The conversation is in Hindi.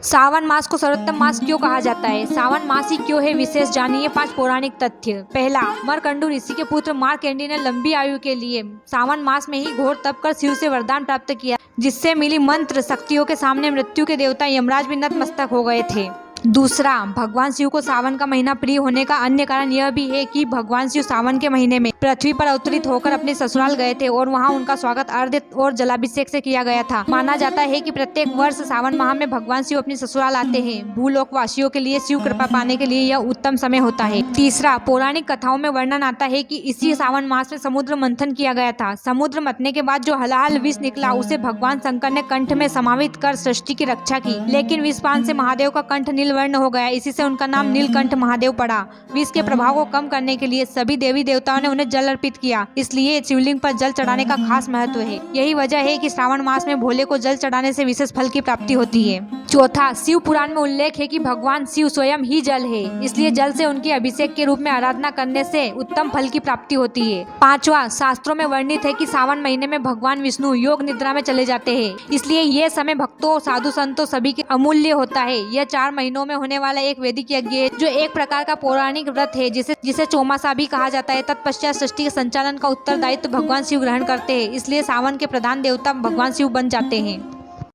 सावन मास को सर्वोत्तम मास क्यों कहा जाता है? सावन मास ही क्यों है विशेष? जानिए 5 पौराणिक तथ्य। पहला, मरकंडू ऋषि के पुत्र मार्कंडेय ने लंबी आयु के लिए सावन मास में ही घोर तप कर शिव से वरदान प्राप्त किया, जिससे मिली मंत्र शक्तियों के सामने मृत्यु के देवता यमराज भी नतमस्तक हो गए थे। दूसरा, भगवान शिव को सावन का महीना प्रिय होने का अन्य कारण यह भी है कि भगवान शिव सावन के महीने में पृथ्वी पर अवतरित होकर अपने ससुराल गए थे और वहां उनका स्वागत अर्घ्य और जलाभिषेक से किया गया था। माना जाता है कि प्रत्येक वर्ष सावन माह में भगवान शिव अपने ससुराल आते हैं। भूलोक वासियों के लिए शिव कृपा पाने के लिए यह उत्तम समय होता है। तीसरा, पौराणिक कथाओं में वर्णन आता है कि इसी सावन मास में समुद्र मंथन किया गया था। समुद्र मंथने के बाद जो हलाहल विष निकला उसे भगवान शंकर ने कंठ में समावित कर सृष्टि की रक्षा की, लेकिन विषपान से महादेव का कंठ नीलवर्ण हो गया। इसी से उनका नाम नीलकंठ महादेव पड़ा। विष के प्रभाव को कम करने के लिए सभी देवी देवताओं ने उन्हें जल अर्पित किया, इसलिए शिवलिंग पर जल चढ़ाने का खास महत्व है। यही वजह है कि श्रावण मास में भोले को जल चढ़ाने से विशेष फल की प्राप्ति होती है। चौथा, शिव पुराण में उल्लेख है कि भगवान शिव स्वयं ही जल है, इसलिए जल से उनकी अभिषेक के रूप में आराधना करने से उत्तम फल की प्राप्ति होती है। पांचवा, शास्त्रों में वर्णित है कि सावन महीने में भगवान विष्णु योग निद्रा में चले जाते हैं, इसलिए ये समय भक्तों, साधु संतों सभी के अमूल्य होता है। यह 4 महीनों में होने वाला एक वैदिक यज्ञ है, जो एक प्रकार का पौराणिक व्रत है, जिसे चौमासा भी कहा जाता है। तत्पश्चात सृष्टि के संचालन का उत्तरदायित्व भगवान शिव ग्रहण करते हैं, इसलिए सावन के प्रधान देवता भगवान शिव बन जाते हैं।